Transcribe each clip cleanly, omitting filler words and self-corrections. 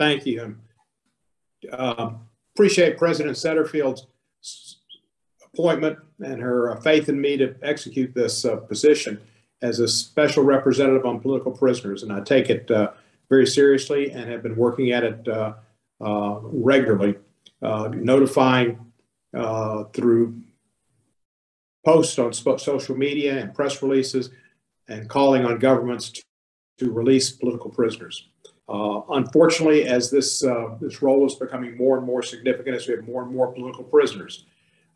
Thank you. Appreciate President Setterfield's appointment and her faith in me to execute this position as a special representative on political prisoners. And I take it very seriously and have been working at it regularly, notifying through posts on social media and press releases and calling on governments to release political prisoners. Unfortunately, as this role is becoming more and more significant, as we have more and more political prisoners,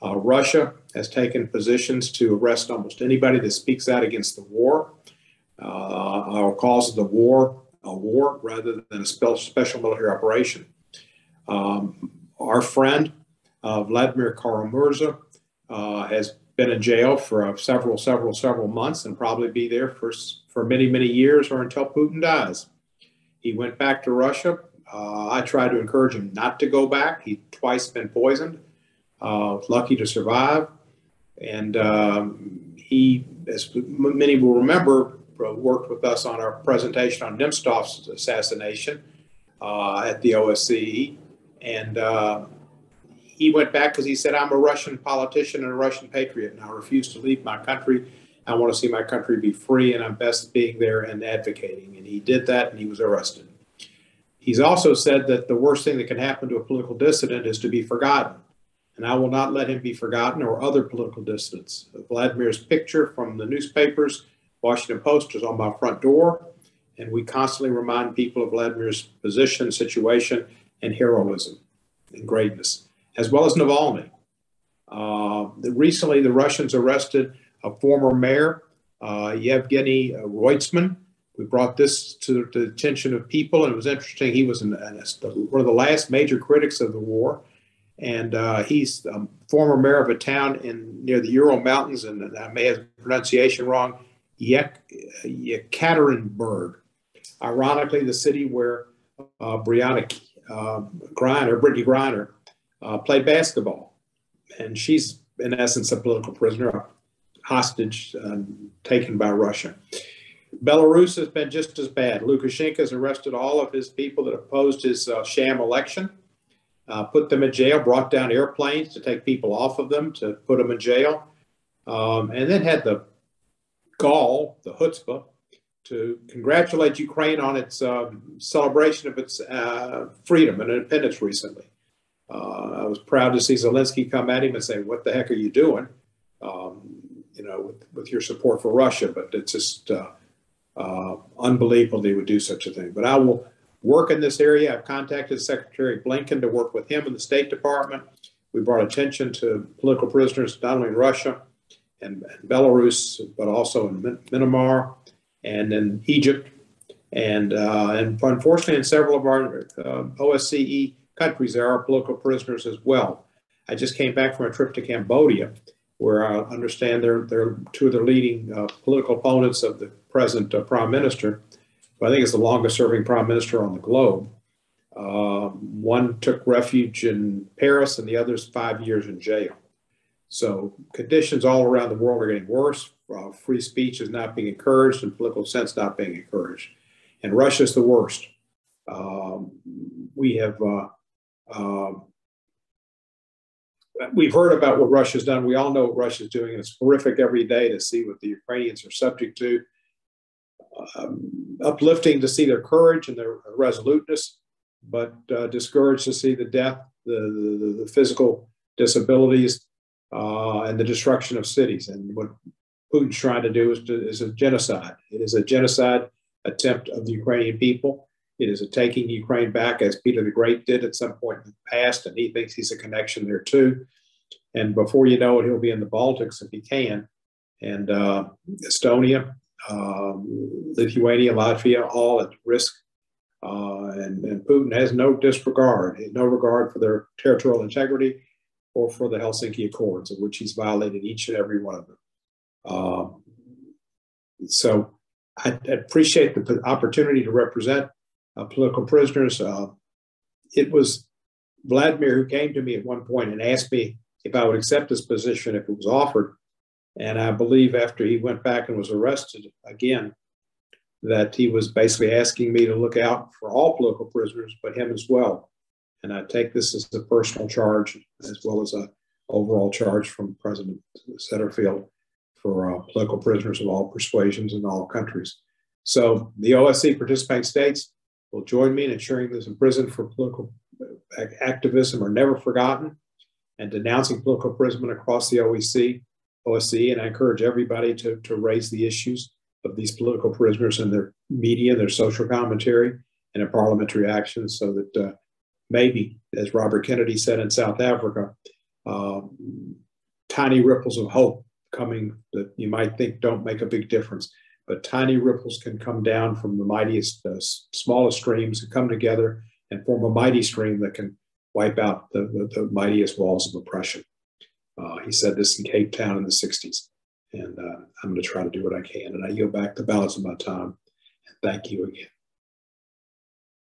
Russia has taken positions to arrest almost anybody that speaks out against the war, or calls the war a war rather than a special military operation. Our friend, Vladimir Kara-Murza, has been in jail for several months and probably be there for many, many years or until Putin dies. He went back to Russia. I tried to encourage him not to go back. He'd twice been poisoned. Was lucky to survive. And he, as many will remember, worked with us on our presentation on Nemtsov's assassination at the OSCE. And he went back because he said, I'm a Russian politician and a Russian patriot, and I refuse to leave my country. I want to see my country be free, and I'm best being there and advocating. And he did that, and he was arrested. He's also said that the worst thing that can happen to a political dissident is to be forgotten. And I will not let him be forgotten or other political dissidents. Vladimir's picture from the newspapers, Washington Post, is on my front door. And we constantly remind people of Vladimir's position, situation, and heroism and greatness, as well as Navalny. Recently, the Russians arrested a former mayor, Yevgeny Roitsman. We brought this to the attention of people, and it was interesting. He was one of the last major critics of the war, and he's a former mayor of a town near the Ural Mountains, and I may have the pronunciation wrong, Yekaterinburg. Ironically, the city where Brittany Griner played basketball, and she's in essence a political prisoner, a hostage taken by Russia. Belarus has been just as bad. Lukashenko has arrested all of his people that opposed his sham election, put them in jail, brought down airplanes to take people off of them, to put them in jail, and then had the gall, the chutzpah, to congratulate Ukraine on its celebration of its freedom and independence recently. I was proud to see Zelensky come at him and say, what the heck are you doing? With your support for Russia, but it's just unbelievable they would do such a thing. But I will work in this area. I've contacted Secretary Blinken to work with him in the State Department. We brought attention to political prisoners, not only in Russia and Belarus, but also in Myanmar and in Egypt. And unfortunately, in several of our OSCE countries, there are political prisoners as well. I just came back from a trip to Cambodia, where I understand they're two of the leading political opponents of the present prime minister, who I think is the longest serving prime minister on the globe. One took refuge in Paris and the other's 5 years in jail. So conditions all around the world are getting worse. Free speech is not being encouraged and political dissent not being encouraged. And Russia's the worst. We've heard about what Russia's done. We all know what Russia's doing, and it's horrific every day to see what the Ukrainians are subject to. Uplifting to see their courage and their resoluteness, but discouraged to see the death, the physical disabilities, and the destruction of cities. And what Putin's trying to do is a genocide. It is a genocide attempt of the Ukrainian people. It is a taking Ukraine back, as Peter the Great did at some point in the past, and he thinks he's a connection there too. And before you know it, he'll be in the Baltics if he can. And Estonia, Lithuania, Latvia, all at risk. And Putin has no disregard, no regard for their territorial integrity or for the Helsinki Accords, of which he's violated each and every one of them. So I appreciate the opportunity to represent political prisoners. It was Vladimir who came to me at one point and asked me if I would accept this position if it was offered. And I believe after he went back and was arrested again, that he was basically asking me to look out for all political prisoners, but him as well. And I take this as a personal charge as well as an overall charge from President Setterfield for political prisoners of all persuasions in all countries. So the OSCE participating states will join me in ensuring those in prison for political activism are never forgotten and denouncing political imprisonment across the OSCE. And I encourage everybody to raise the issues of these political prisoners in their media, their social commentary, and in parliamentary action so that maybe, as Robert Kennedy said in South Africa, tiny ripples of hope coming that you might think don't make a big difference, but tiny ripples can come down from the mightiest, smallest streams and come together and form a mighty stream that can wipe out the mightiest walls of oppression. He said this in Cape Town in the 60s, and I'm going to try to do what I can. And I yield back the balance of my time. And thank you again.